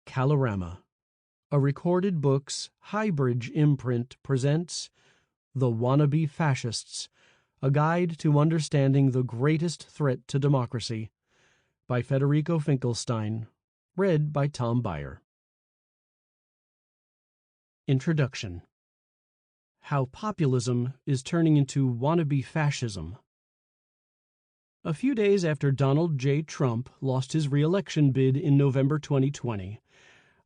Kalorama, a Recorded Books Highbridge imprint, presents The Wannabe Fascists, a Guide to Understanding the Greatest Threat to Democracy, by Federico Finchelstein, read by Tom Beyer. Introduction. How Populism is Turning into Wannabe Fascism. A few days after Donald J. Trump lost his re-election bid in November 2020,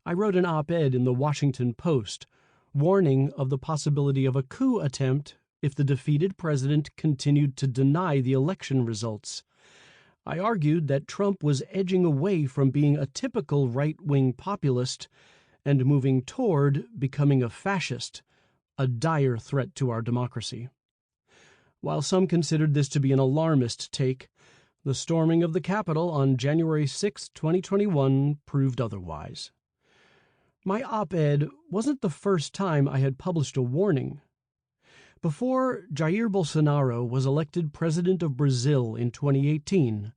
I wrote an op-ed in the Washington Post warning of the possibility of a coup attempt if the defeated president continued to deny the election results. I argued that Trump was edging away from being a typical right-wing populist and moving toward becoming a fascist, a dire threat to our democracy. While some considered this to be an alarmist take, the storming of the Capitol on January 6, 2021 proved otherwise. My op-ed wasn't the first time I had published a warning. Before Jair Bolsonaro was elected president of Brazil in 2018,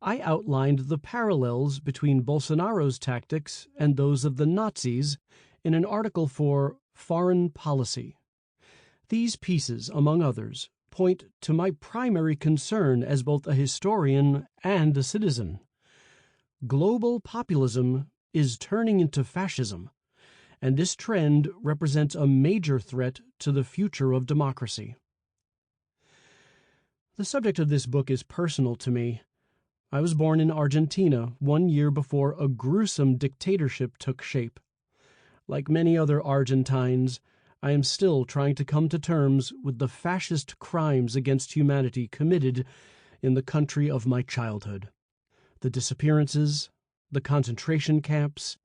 I outlined the parallels between Bolsonaro's tactics and those of the Nazis in an article for Foreign Policy. These pieces, among others, point to my primary concern as both a historian and a citizen. Global populism is turning into fascism, and this trend represents a major threat to the future of democracy. The subject of this book is personal to me. I was born in Argentina 1 year before a gruesome dictatorship took shape. Like many other Argentines, I am still trying to come to terms with the fascist crimes against humanity committed in the country of my childhood. The disappearances, the concentration camps,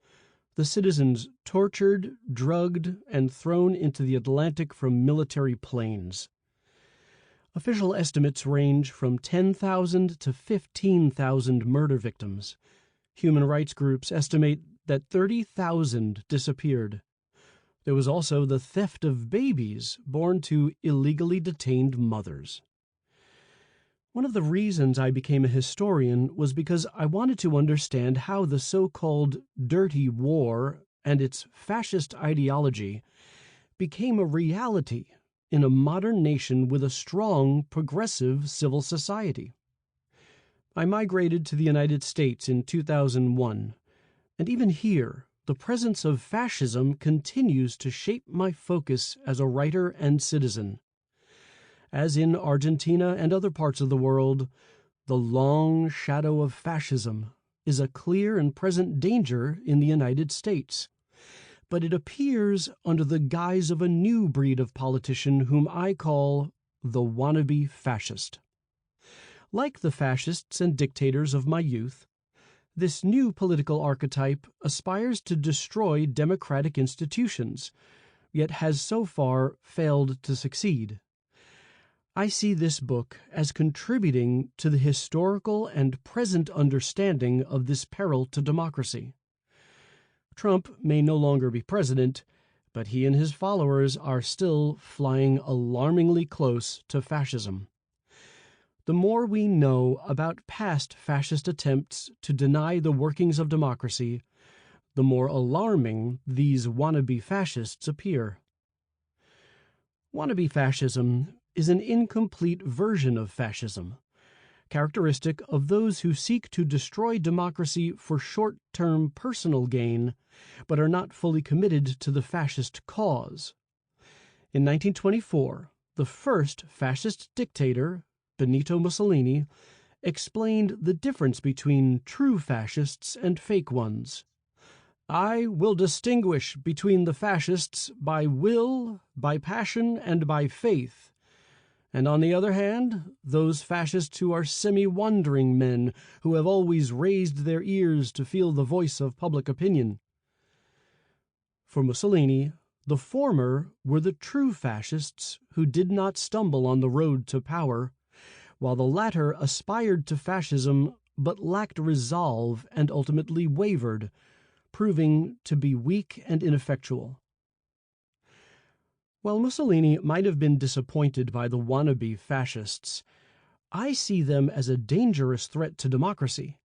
the citizens tortured, drugged, and thrown into the Atlantic from military planes. Official estimates range from 10,000 to 15,000 murder victims. Human rights groups estimate that 30,000 disappeared. There was also the theft of babies born to illegally detained mothers. One of the reasons I became a historian was because I wanted to understand how the so-called dirty war and its fascist ideology became a reality in a modern nation with a strong, progressive civil society. I migrated to the United States in 2001, and even here, the presence of fascism continues to shape my focus as a writer and citizen. As in Argentina and other parts of the world, the long shadow of fascism is a clear and present danger in the United States. But it appears under the guise of a new breed of politician whom I call the wannabe fascist. Like the fascists and dictators of my youth, this new political archetype aspires to destroy democratic institutions, yet has so far failed to succeed. I see this book as contributing to the historical and present understanding of this peril to democracy. Trump may no longer be president, but he and his followers are still flying alarmingly close to fascism. The more we know about past fascist attempts to deny the workings of democracy, the more alarming these wannabe fascists appear. Wannabe fascism is an incomplete version of fascism, characteristic of those who seek to destroy democracy for short-term personal gain, but are not fully committed to the fascist cause. In 1924, the first fascist dictator, Benito Mussolini, explained the difference between true fascists and fake ones. "I will distinguish between the fascists by will, by passion, and by faith. And on the other hand, those fascists who are semi-wandering men who have always raised their ears to feel the voice of public opinion." For Mussolini, the former were the true fascists who did not stumble on the road to power, while the latter aspired to fascism but lacked resolve and ultimately wavered, proving to be weak and ineffectual. While Mussolini might have been disappointed by the wannabe fascists, I see them as a dangerous threat to democracy.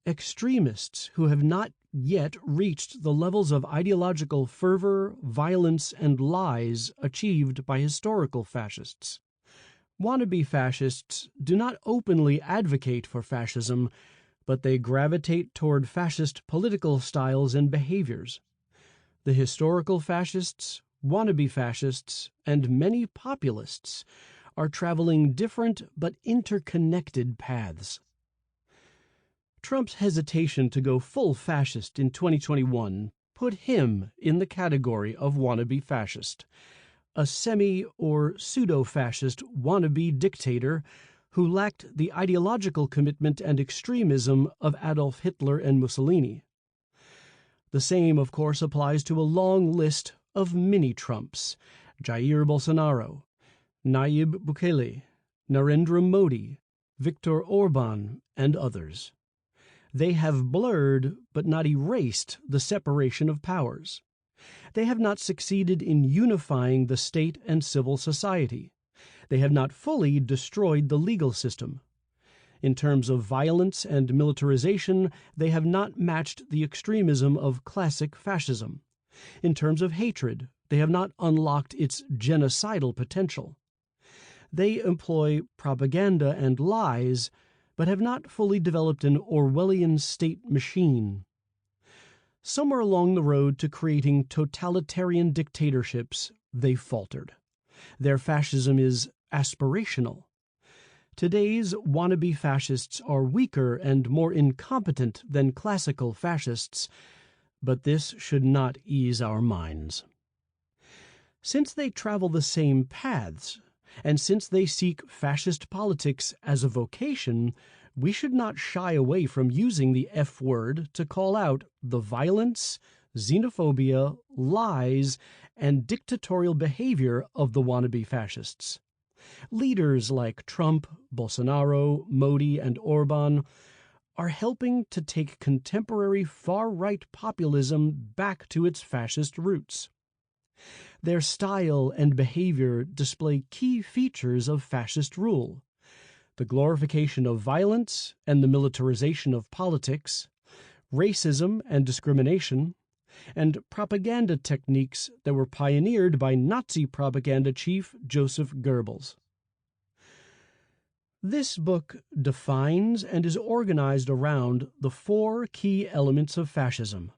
Extremists who have not yet reached the levels of ideological fervor, violence, and lies achieved by historical fascists. Wannabe fascists do not openly advocate for fascism, but they gravitate toward fascist political styles and behaviors. The historical fascists, wannabe fascists, and many populists are traveling different but interconnected paths. Trump's hesitation to go full fascist in 2021 put him in the category of wannabe fascist, a semi- or pseudo-fascist wannabe dictator who lacked the ideological commitment and extremism of Adolf Hitler and Mussolini. The same, of course, applies to a long list of mini-Trumps: Jair Bolsonaro, Nayib Bukele, Narendra Modi, Viktor Orban, and others. They have blurred but not erased the separation of powers. They have not succeeded in unifying the state and civil society. They have not fully destroyed the legal system. In terms of violence and militarization, they have not matched the extremism of classic fascism. In terms of hatred, they have not unlocked its genocidal potential. They employ propaganda and lies, but have not fully developed an Orwellian state machine. Somewhere along the road to creating totalitarian dictatorships, they faltered. Their fascism is aspirational. Today's wannabe fascists are weaker and more incompetent than classical fascists, but this should not ease our minds. Since they travel the same paths, and since they seek fascist politics as a vocation, we should not shy away from using the F word to call out the violence, xenophobia, lies, and dictatorial behavior of the wannabe fascists. Leaders like Trump, Bolsonaro, Modi, and Orban are helping to take contemporary far-right populism back to its fascist roots. Their style and behavior display key features of fascist rule: the glorification of violence and the militarization of politics, racism and discrimination, and propaganda techniques that were pioneered by Nazi propaganda chief Joseph Goebbels. This book defines and is organized around the four key elements of fascism: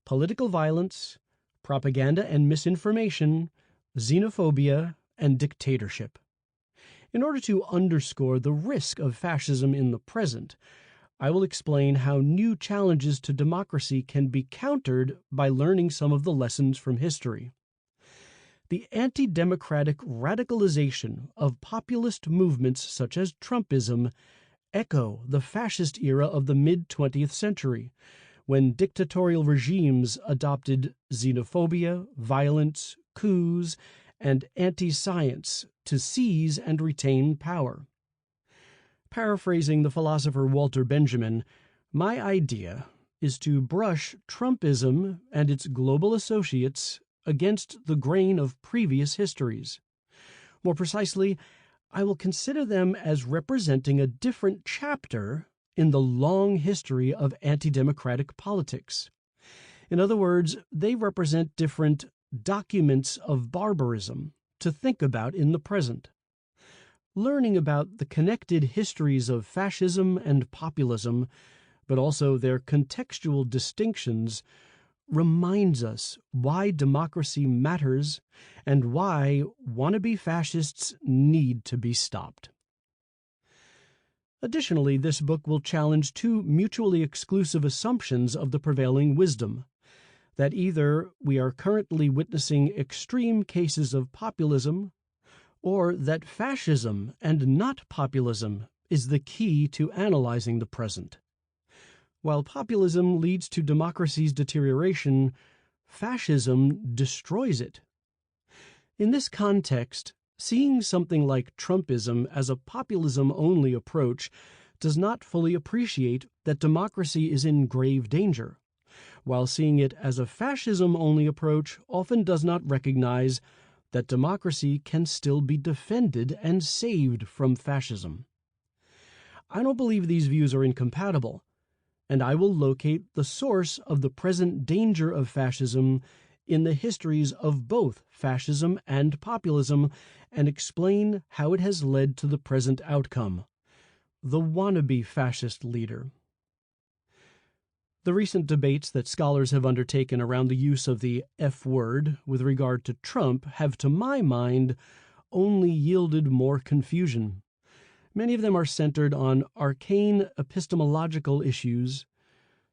political violence, propaganda and misinformation, xenophobia, and dictatorship. In order to underscore the risk of fascism in the present, I will explain how new challenges to democracy can be countered by learning some of the lessons from history. The anti-democratic radicalization of populist movements such as Trumpism echo the fascist era of the mid-20th century, when dictatorial regimes adopted xenophobia, violence, coups, and anti-science to seize and retain power. Paraphrasing the philosopher Walter Benjamin, my idea is to brush Trumpism and its global associates against the grain of previous histories. More precisely, I will consider them as representing a different chapter in the long history of anti-democratic politics. In other words, they represent different documents of barbarism to think about in the present. Learning about the connected histories of fascism and populism, but also their contextual distinctions, reminds us why democracy matters and why wannabe fascists need to be stopped. Additionally, this book will challenge two mutually exclusive assumptions of the prevailing wisdom: that either we are currently witnessing extreme cases of populism, or that fascism and not populism is the key to analyzing the present. While populism leads to democracy's deterioration, fascism destroys it. In this context, seeing something like Trumpism as a populism-only approach does not fully appreciate that democracy is in grave danger, while seeing it as a fascism-only approach often does not recognize that democracy can still be defended and saved from fascism. I don't believe these views are incompatible. and I will locate the source of the present danger of fascism in the histories of both fascism and populism, and explain how it has led to the present outcome: the wannabe fascist leader. The recent debates that scholars have undertaken around the use of the F word with regard to Trump have, to my mind, only yielded more confusion. Many of them are centered on arcane epistemological issues,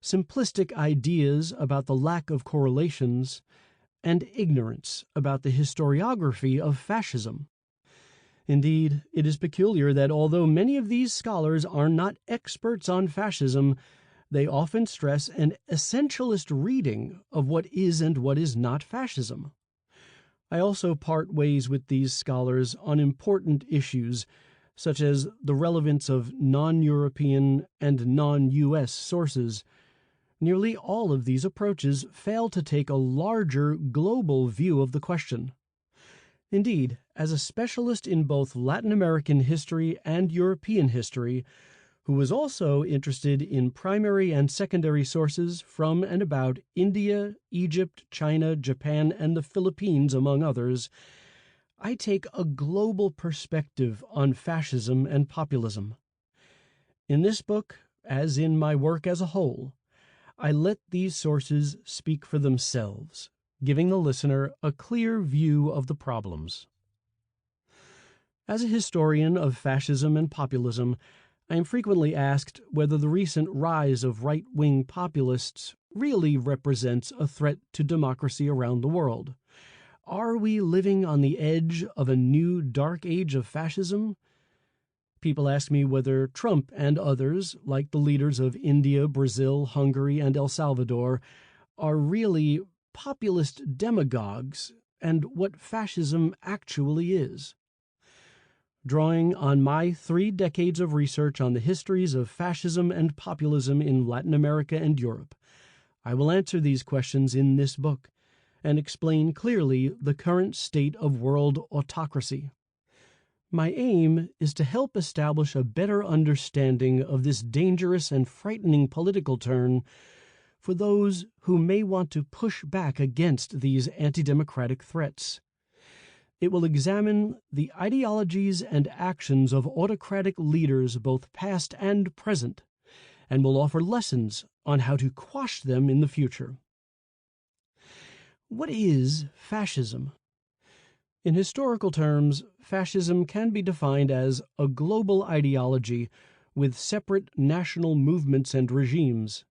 simplistic ideas about the lack of correlations, and ignorance about the historiography of fascism. Indeed, it is peculiar that although many of these scholars are not experts on fascism, they often stress an essentialist reading of what is and what is not fascism. I also part ways with these scholars on important issues, such as the relevance of non-European and non-U.S. sources. Nearly all of these approaches fail to take a larger global view of the question. Indeed, as a specialist in both Latin American history and European history, who was also interested in primary and secondary sources from and about India, Egypt, China, Japan, and the Philippines, among others, I take a global perspective on fascism and populism. In this book, as in my work as a whole, I let these sources speak for themselves, giving the listener a clear view of the problems. As a historian of fascism and populism, I am frequently asked whether the recent rise of right-wing populists really represents a threat to democracy around the world. Are we living on the edge of a new dark age of fascism? People ask me whether Trump and others, like the leaders of India, Brazil, Hungary, and El Salvador, are really populist demagogues, and what fascism actually is. Drawing on my 3 decades of research on the histories of fascism and populism in Latin America and Europe, I will answer these questions in this book and explain clearly the current state of world autocracy. My aim is to help establish a better understanding of this dangerous and frightening political turn for those who may want to push back against these anti-democratic threats. It will examine the ideologies and actions of autocratic leaders both past and present, and will offer lessons on how to quash them in the future. What is fascism? In historical terms, fascism can be defined as a global ideology with separate national movements and regimes.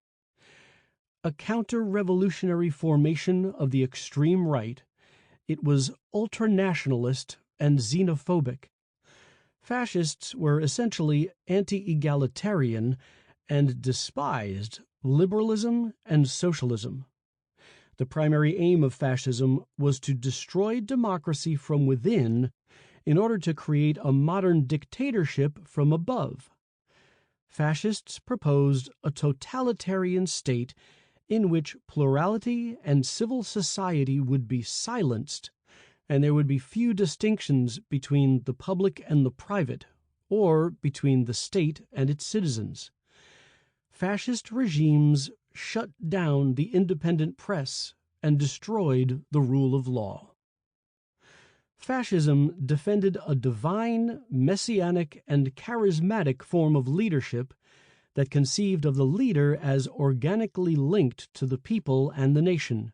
A counter-revolutionary formation of the extreme right, it was ultranationalist and xenophobic. Fascists were essentially anti-egalitarian and despised liberalism and socialism. The primary aim of fascism was to destroy democracy from within in order to create a modern dictatorship from above. Fascists proposed a totalitarian state in which plurality and civil society would be silenced, and there would be few distinctions between the public and the private, or between the state and its citizens. Fascist regimes shut down the independent press and destroyed the rule of law. Fascism defended a divine, messianic, and charismatic form of leadership that conceived of the leader as organically linked to the people and the nation.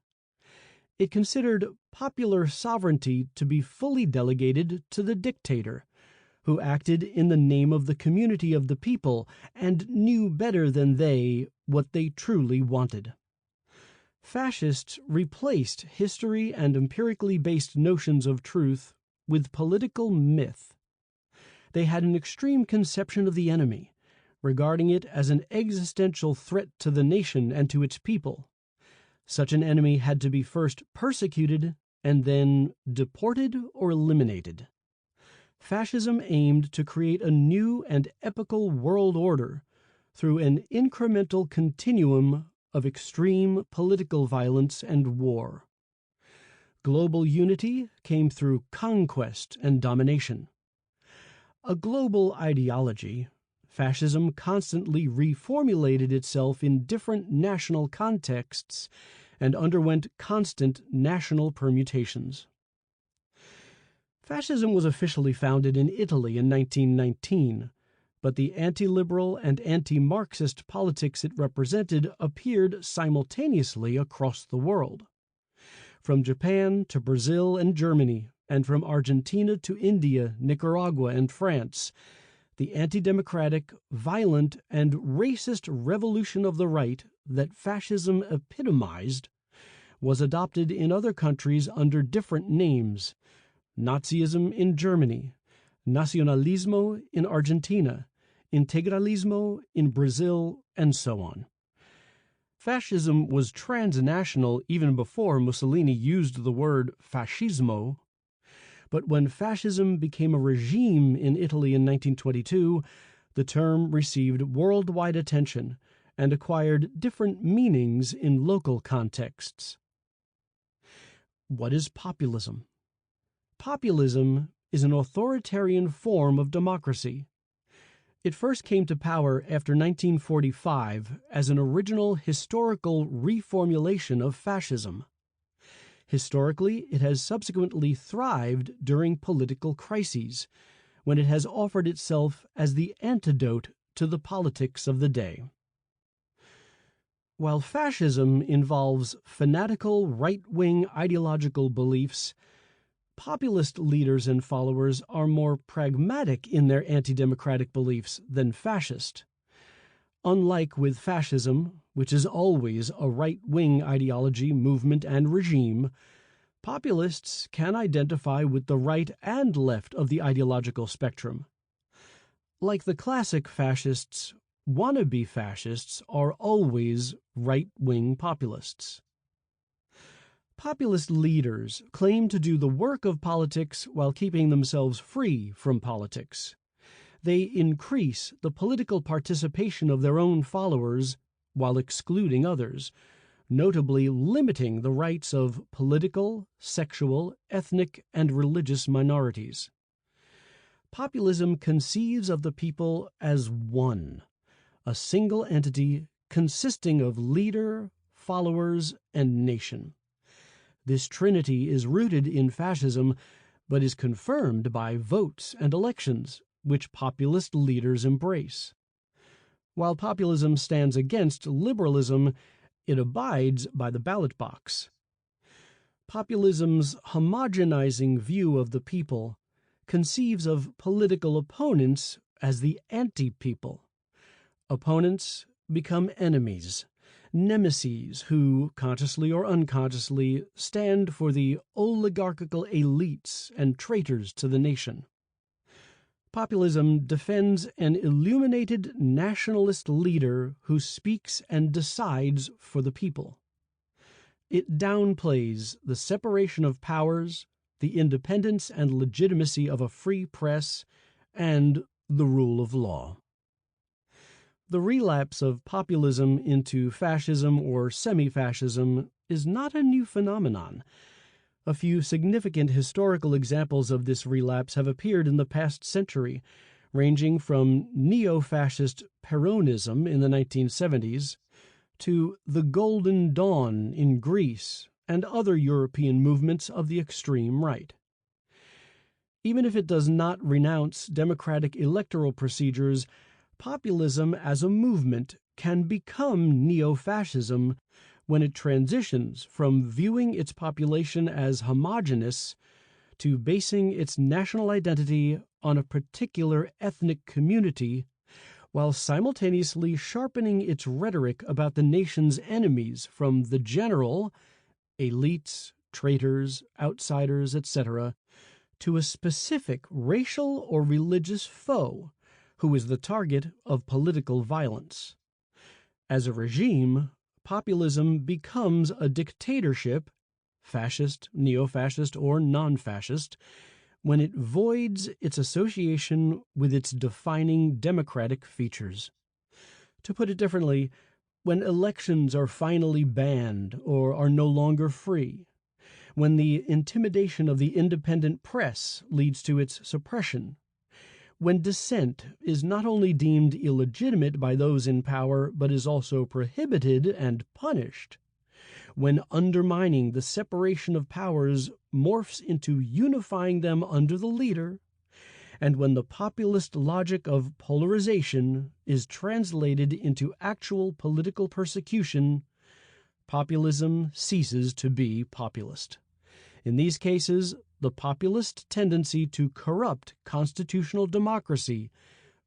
It considered popular sovereignty to be fully delegated to the dictator, who acted in the name of the community of the people and knew better than they what they truly wanted. Fascists replaced history and empirically based notions of truth with political myth. They had an extreme conception of the enemy, regarding it as an existential threat to the nation and to its people. Such an enemy had to be first persecuted and then deported or eliminated. Fascism aimed to create a new and epical world order through an incremental continuum of extreme political violence and war. Global unity came through conquest and domination. A global ideology, Fascism constantly reformulated itself in different national contexts and underwent constant national permutations. Fascism was officially founded in Italy in 1919, but the anti-liberal and anti-Marxist politics it represented appeared simultaneously across the world. From Japan to Brazil and Germany, and from Argentina to India, Nicaragua, and France, the anti-democratic, violent, and racist revolution of the right that fascism epitomized was adopted in other countries under different names: Nazism in Germany, Nacionalismo in Argentina, Integralismo in Brazil, and so on. Fascism was transnational even before Mussolini used the word fascismo, but when fascism became a regime in Italy in 1922, the term received worldwide attention and acquired different meanings in local contexts. What is populism? Populism is an authoritarian form of democracy. It first came to power after 1945 as an original historical reformulation of fascism. Historically, it has subsequently thrived during political crises, when it has offered itself as the antidote to the politics of the day. While fascism involves fanatical right-wing ideological beliefs, populist leaders and followers are more pragmatic in their anti-democratic beliefs than fascist. Unlike with fascism, which is always a right-wing ideology, movement, and regime, populists can identify with the right and left of the ideological spectrum. Like the classic fascists, wannabe fascists are always right-wing populists. Populist leaders claim to do the work of politics while keeping themselves free from politics. They increase the political participation of their own followers while excluding others, notably limiting the rights of political, sexual, ethnic, and religious minorities. Populism conceives of the people as one, a single entity consisting of leader, followers, and nation. This trinity is rooted in fascism, but is confirmed by votes and elections, which populist leaders embrace. While populism stands against liberalism, it abides by the ballot box. Populism's homogenizing view of the people conceives of political opponents as the anti-people. Opponents become enemies, nemeses who, consciously or unconsciously, stand for the oligarchical elites and traitors to the nation. Populism defends an illuminated nationalist leader who speaks and decides for the people. It downplays the separation of powers, the independence and legitimacy of a free press, and the rule of law. The relapse of populism into fascism or semi-fascism is not a new phenomenon. A few significant historical examples of this relapse have appeared in the past century, ranging from neo-fascist Peronism in the 1970s to the Golden Dawn in Greece and other European movements of the extreme right. Even if it does not renounce democratic electoral procedures, populism as a movement can become neo-fascism when it transitions from viewing its population as homogeneous to basing its national identity on a particular ethnic community, while simultaneously sharpening its rhetoric about the nation's enemies from the general, elites, traitors, outsiders, etc., to a specific racial or religious foe who is the target of political violence. As a regime, populism becomes a dictatorship, fascist, neo-fascist, or non-fascist, when it voids its association with its defining democratic features. To put it differently, when elections are finally banned or are no longer free, when the intimidation of the independent press leads to its suppression, when dissent is not only deemed illegitimate by those in power, but is also prohibited and punished, when undermining the separation of powers morphs into unifying them under the leader, and when the populist logic of polarization is translated into actual political persecution, populism ceases to be populist. In these cases, the populist tendency to corrupt constitutional democracy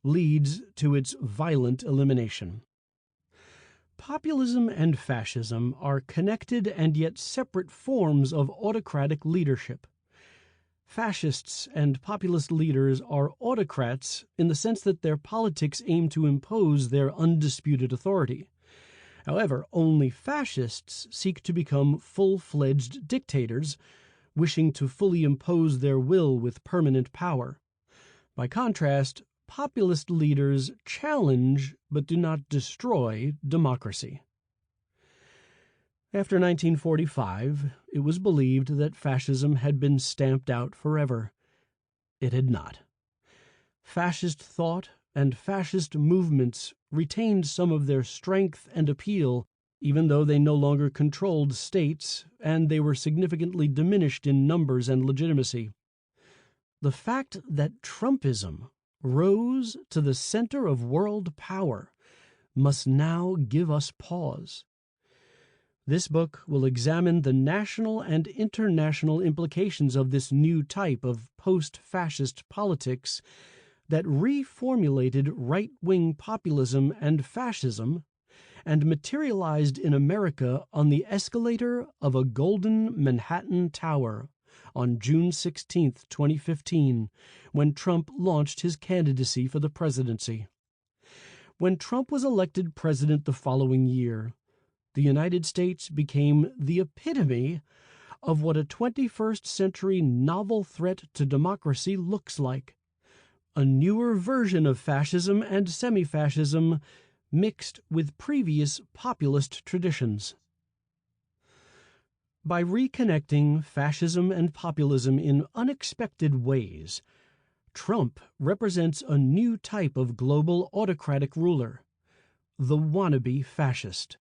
leads to its violent elimination. Populism and fascism are connected and yet separate forms of autocratic leadership. Fascists and populist leaders are autocrats in the sense that their politics aim to impose their undisputed authority. However, only fascists seek to become full-fledged dictators, wishing to fully impose their will with permanent power. By contrast, populist leaders challenge but do not destroy democracy. After 1945, it was believed that fascism had been stamped out forever. It had not. Fascist thought and fascist movements retained some of their strength and appeal, even though they no longer controlled states and they were significantly diminished in numbers and legitimacy. The fact that Trumpism rose to the center of world power must now give us pause. This book will examine the national and international implications of this new type of post-fascist politics that reformulated right-wing populism and fascism and materialized in America on the escalator of a golden Manhattan Tower on June 16, 2015, when Trump launched his candidacy for the presidency. When Trump was elected president the following year, the United States became the epitome of what a 21st century novel threat to democracy looks like. A newer version of fascism and semi-fascism mixed with previous populist traditions. By reconnecting fascism and populism in unexpected ways, Trump represents a new type of global autocratic ruler, the wannabe fascist.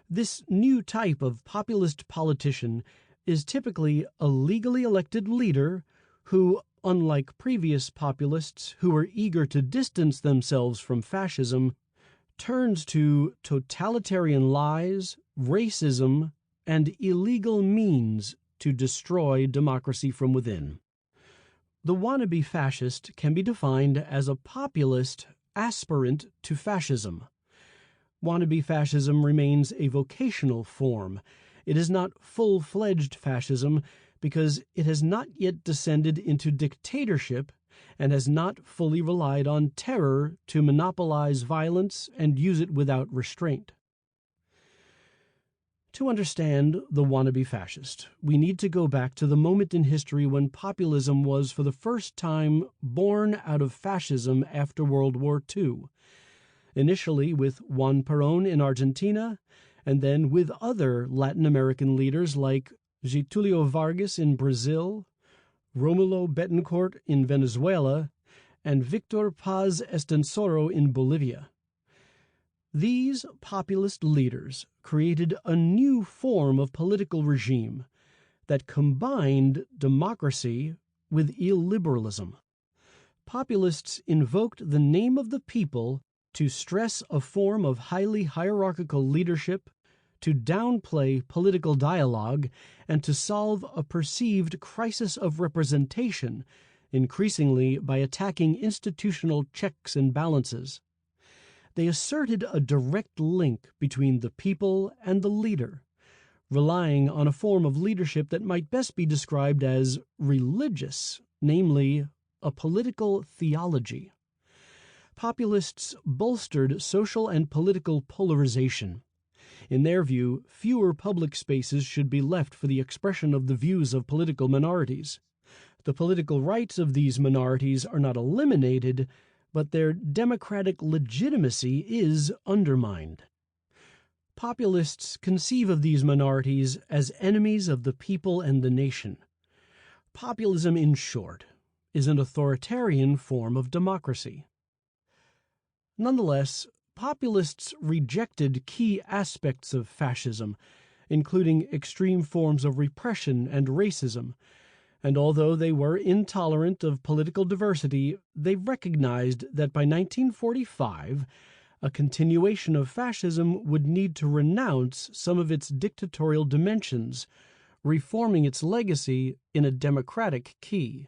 This new type of populist politician is typically a legally elected leader who, unlike previous populists who were eager to distance themselves from fascism, turns to totalitarian lies, racism, and illegal means to destroy democracy from within. The wannabe fascist can be defined as a populist aspirant to fascism. Wannabe fascism remains a vocational form. It is not full-fledged fascism because it has not yet descended into dictatorship and has not fully relied on terror to monopolize violence and use it without restraint. To understand the wannabe fascist, we need to go back to the moment in history when populism was for the first time born out of fascism after World War II. Initially with Juan Perón in Argentina, and then with other Latin American leaders like Getúlio Vargas in Brazil, Rómulo Betancourt in Venezuela, and Victor Paz Estenssoro in Bolivia. These populist leaders created a new form of political regime that combined democracy with illiberalism. Populists invoked the name of the people to stress a form of highly hierarchical leadership, to downplay political dialogue, and to solve a perceived crisis of representation, increasingly by attacking institutional checks and balances. They asserted a direct link between the people and the leader, relying on a form of leadership that might best be described as religious, namely, a political theology. Populists bolstered social and political polarization. In their view, fewer public spaces should be left for the expression of the views of political minorities. The political rights of these minorities are not eliminated, but their democratic legitimacy is undermined. Populists conceive of these minorities as enemies of the people and the nation. Populism, in short, is an authoritarian form of democracy. Nonetheless, populists rejected key aspects of fascism, including extreme forms of repression and racism, and although they were intolerant of political diversity, they recognized that by 1945, a continuation of fascism would need to renounce some of its dictatorial dimensions, reforming its legacy in a democratic key.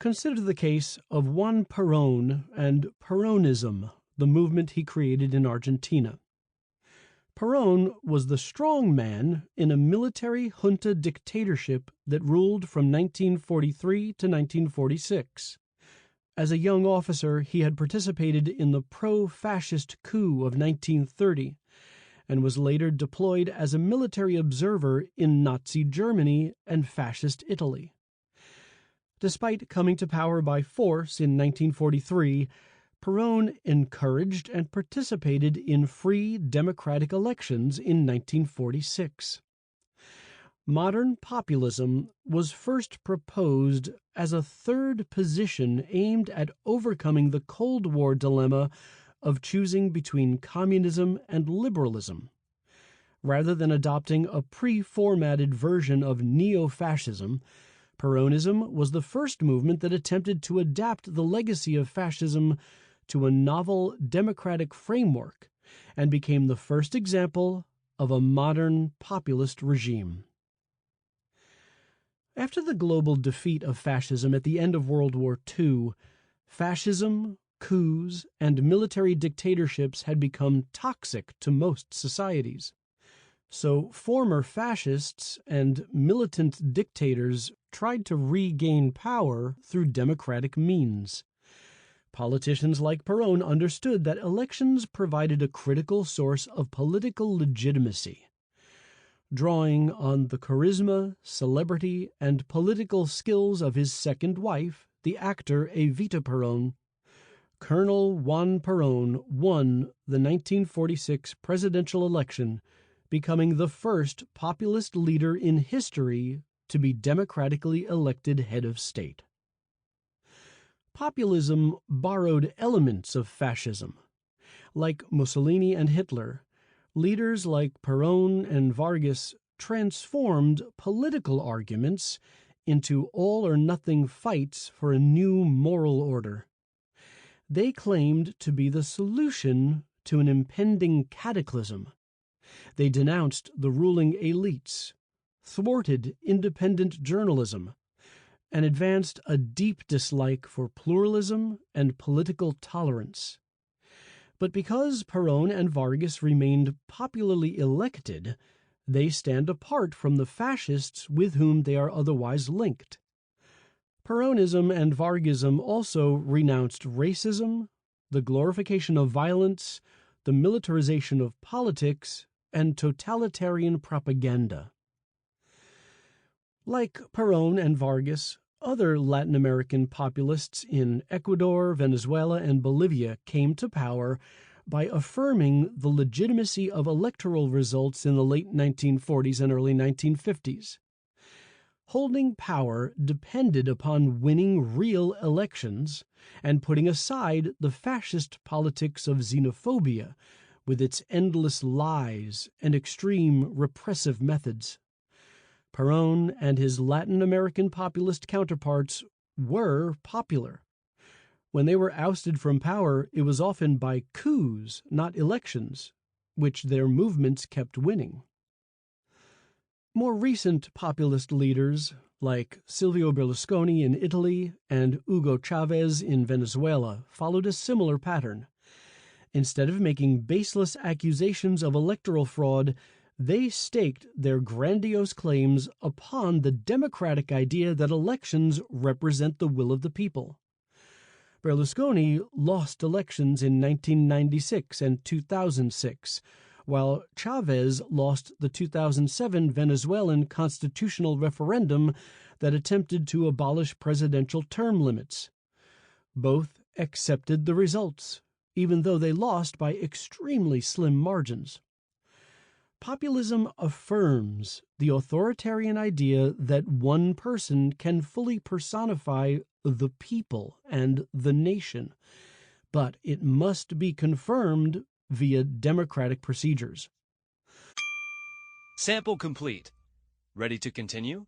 Consider the case of Juan Perón and Peronism, the movement he created in Argentina. Perón was the strong man in a military junta dictatorship that ruled from 1943 to 1946. As a young officer, he had participated in the pro-fascist coup of 1930 and was later deployed as a military observer in Nazi Germany and fascist Italy. Despite coming to power by force in 1943, Perón encouraged and participated in free democratic elections in 1946. Modern populism was first proposed as a third position aimed at overcoming the Cold War dilemma of choosing between communism and liberalism. Rather than adopting a pre-formatted version of neo-fascism, Peronism was the first movement that attempted to adapt the legacy of fascism to a novel democratic framework and became the first example of a modern populist regime. After the global defeat of fascism at the end of World War II, fascism, coups, and military dictatorships had become toxic to most societies. So former fascists and militant dictators tried to regain power through democratic means. Politicians like Perón understood that elections provided a critical source of political legitimacy. Drawing on the charisma, celebrity, and political skills of his second wife, the actor Evita Perón, Colonel Juan Perón won the 1946 presidential election, becoming the first populist leader in history to be democratically elected head of state. Populism borrowed elements of fascism. Like Mussolini and Hitler, leaders like Perón and Vargas transformed political arguments into all-or-nothing fights for a new moral order. They claimed to be the solution to an impending cataclysm. They denounced the ruling elites, thwarted independent journalism, and advanced a deep dislike for pluralism and political tolerance. But because Perón and Vargas remained popularly elected, they stand apart from the fascists with whom they are otherwise linked. Peronism and Vargism also renounced racism, the glorification of violence, the militarization of politics, and totalitarian propaganda. Like Perón and Vargas, other Latin American populists in Ecuador, Venezuela, and Bolivia came to power by affirming the legitimacy of electoral results in the late 1940s and early 1950s. Holding power depended upon winning real elections and putting aside the fascist politics of xenophobia with its endless lies and extreme repressive methods. Perón and his Latin American populist counterparts were popular. When they were ousted from power, it was often by coups, not elections, which their movements kept winning. More recent populist leaders, like Silvio Berlusconi in Italy and Hugo Chavez in Venezuela, followed a similar pattern. Instead of making baseless accusations of electoral fraud, they staked their grandiose claims upon the democratic idea that elections represent the will of the people. Berlusconi lost elections in 1996 and 2006, while Chavez lost the 2007 Venezuelan constitutional referendum that attempted to abolish presidential term limits. Both accepted the results, even though they lost by extremely slim margins. Populism affirms the authoritarian idea that one person can fully personify the people and the nation, but it must be confirmed via democratic procedures. Sample complete. Ready to continue?